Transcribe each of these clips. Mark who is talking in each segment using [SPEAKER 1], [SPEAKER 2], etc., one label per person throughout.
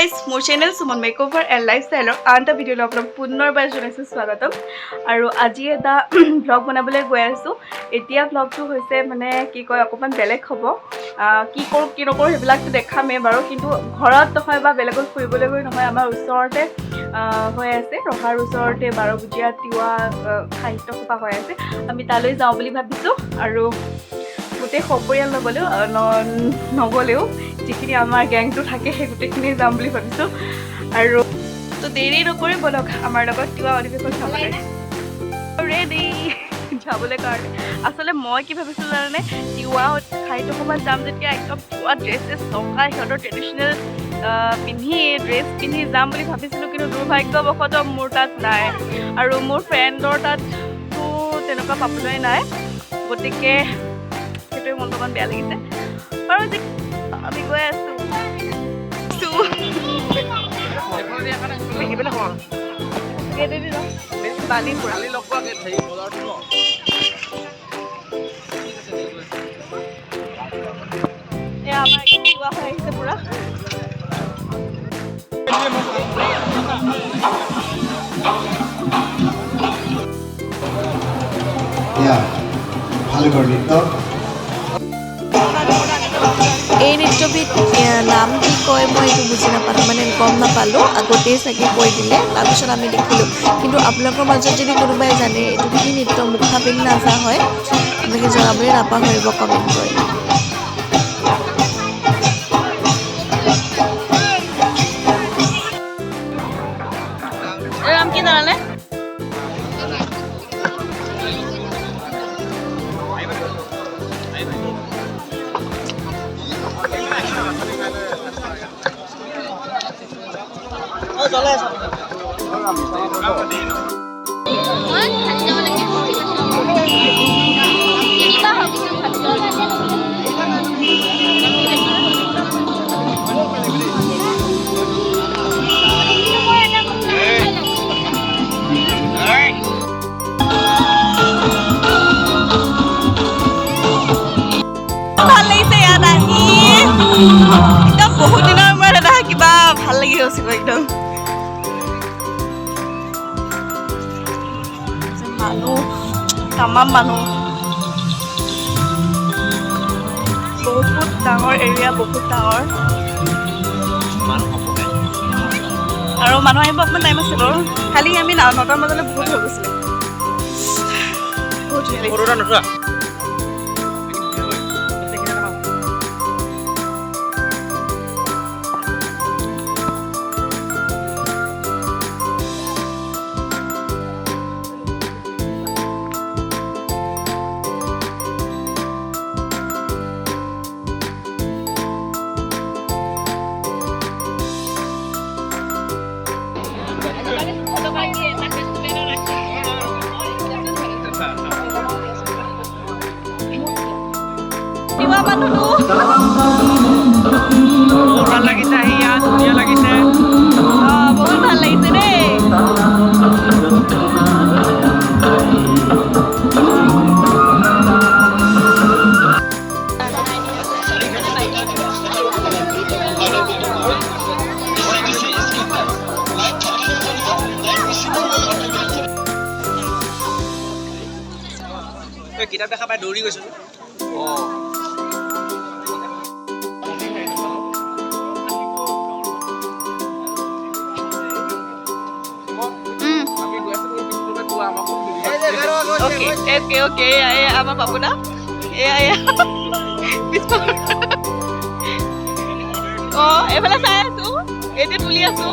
[SPEAKER 1] Guys মোৰ channel Suman মেকওভাৰ and লাইফষ্টাইলৰ আন এটা ভিডিঅ'লৈ আপোনাক পুনৰবাৰ জনাইছোঁ স্বাগতম। আৰু আজি এটা ভ্লগ বনাবলৈ গৈ আছোঁ। এতিয়া ভ্লগটো হৈছে মানে কি কয় অকণমান বেলেগ হ'ব। কি কৰোঁ কি নকৰোঁ সেইবিলাকতো দেখামেই বাৰু, কিন্তু ঘৰত নহয় বা বেলেগত ফুৰিবলৈ গৈ নহয়, আমাৰ ওচৰতে হৈ আছে, ৰহাৰ ওচৰতে 12 বজীয়া তিৱা সাহিত্য সভা হৈ আছে। আমি তালৈ যাওঁ বুলি ভাবিছোঁ আৰু গোটেই সপৰিয়াল নগ'লেও যিখিনি আমাৰ গেংটো থাকে সেই গোটেইখিনি যাম বুলি ভাবিছোঁ। আৰু তো দেৰি নকৰি বলক আমাৰ লগত তিৱা অধিৱেশন চাবলৈ ৰেডি যাবলৈ কাৰণে। আচলতে মই কি ভাবিছিলোঁ জানানে, তিৱা সাহিত্য সভাত যাম যেতিয়া একদম তিৱা ড্ৰেছেছ লগাই সিহঁতৰ ট্ৰেডিশ্যনেল ড্ৰেছ পিন্ধি যাম বুলি ভাবিছিলোঁ, কিন্তু দুৰ্ভাগ্যবশতঃ মোৰ তাত নাই আৰু মোৰ ফ্ৰেণ্ডৰ তাততো তেনেকুৱা পাবলৈ নাই। গতিকে সেইটোৱে মনটো অকণমান বেয়া লাগিছে। আৰু আমি গৈ আছোঁ বালি পুৰা এয়া আমাৰ তিৱা হৈ আহিছে পুৰা।
[SPEAKER 2] এই নৃত্যবিধ নাম কি কয় মই এইটো বুজি নাপালোঁ, মানে গম নাপালোঁ, আগতেই চাগে কৈ দিলে, তাৰপিছত আমি দেখিলোঁ। কিন্তু আপোনালোকৰ মাজত যদি কোনোবাই জানে এইটো কি নৃত্য, মুখা পিন্ধি নাচা হয়, আপোনালোকে জনাবলৈ নাপাহৰিব কমেণ্ট কৰি।
[SPEAKER 1] কি জানানে, ভাল লাগিছে ইয়াত আহি, একদম বহুত দিনৰ মূৰত এটা কিবা ভাল লাগি গৈছে একদম। মানুহ তামাম মানুহ, বহুত ডাঙৰ এৰিয়া, বহুত ডাঙৰ আৰু মানুহ আহিব অকণমান টাইম আছে বাৰু। খালি আমি 9টাৰ বজালৈ বহুত হৈ গৈছিলে, বহুত তিৱা মানুহটো ভাল লাগিছে আহি, ইয়াত ধুনীয়া লাগিছে, বহুত ভাল লাগিছে দেই।
[SPEAKER 3] কিতাপ দেখা পাই দৌৰি গৈছোঁ।
[SPEAKER 1] ওকে এয়া আমাৰ বাবু না, এয়া এইফালে চাই আছো, এতিয়া তুলি আছো।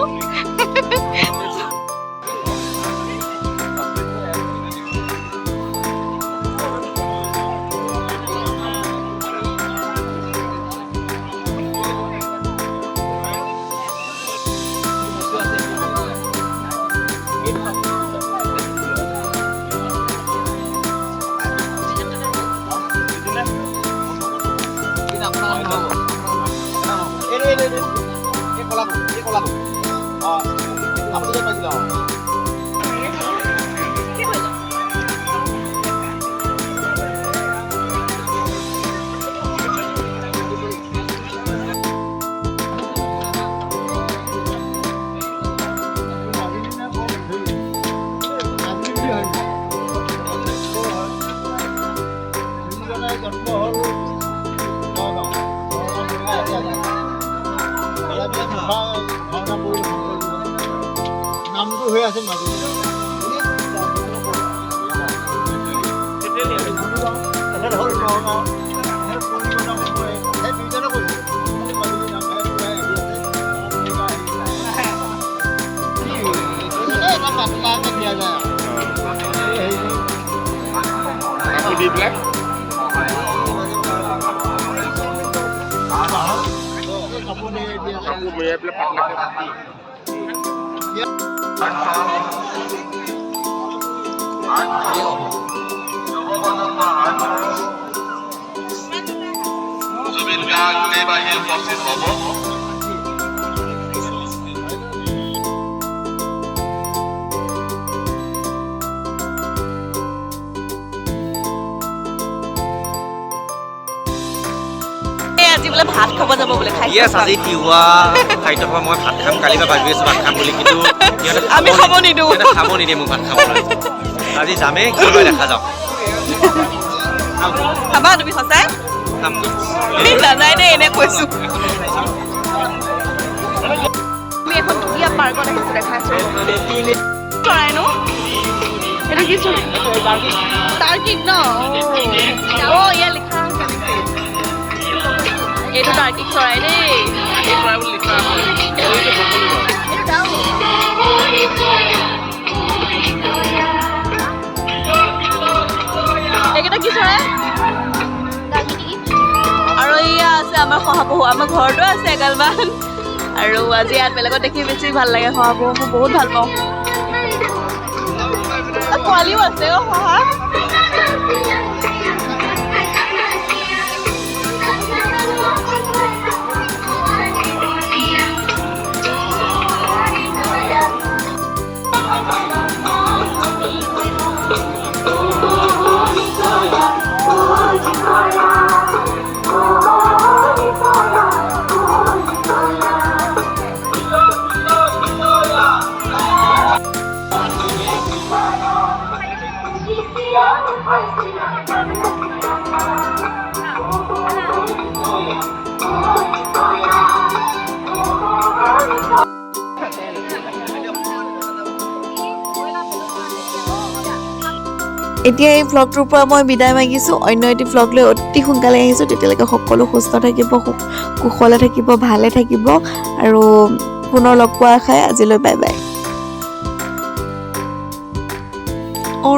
[SPEAKER 3] এই কলাটো নামটো হৈ আছে মাজুলী
[SPEAKER 4] জুবিন গাৰ্গ দেৱ আহি উপস্থিত হ'ব।
[SPEAKER 2] আজি বোলে ভাত খাব যাব বোলে খাই
[SPEAKER 5] ইয়েছ আজি তিৱা খাদ্য খাব মই ভাত খাম কালি পৰা ভাবি আছোঁ ভাত খাম বুলি কিন্তু
[SPEAKER 2] আমি খাব নিদিওঁ
[SPEAKER 5] খাব নিদিয়ে মোক ভাত খাবলৈ আজি যামেই কি হয় দেখা যাওক
[SPEAKER 2] খাবা তুমি সঁচাই
[SPEAKER 5] খাম
[SPEAKER 2] তুমি নাযায় দেই এনে কৈছো আমি এখন ধুনীয়া পাৰ্কত আহিছো দেখাইছো চৰাই ন এটা কি টাৰ্কিক ন অ ইয়াত লিখা আছে এইটো টাৰ্কিক চৰাই দেই এইকেইটা কি চৰাই আৰু এয়া আছে আমাৰ শহাপহু আমাৰ ঘৰতো আছে এগালমান আৰু আজি ইয়াত বেলেগত দেখি বেছি ভাল লাগে শহাপহু মই বহুত ভাল পাওঁ পোৱালিও আছে অ শহা এতিয়া এই ভ্লগটোৰ পৰা মই বিদায় মাগিছোঁ অন্য এটি ভ্লগ লৈ অতি সোনকালে আহিছোঁ তেতিয়ালৈকে সকলো সুস্থ থাকিব কুশলে থাকিব ভালে থাকিব আৰু পুনৰ লগ পোৱা আশাই আজিলৈ বাই বাই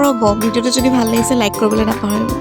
[SPEAKER 2] ৰ'ব ভিডিঅ'টো যদি ভাল লাগিছে লাইক কৰিবলৈ নাপাহৰিব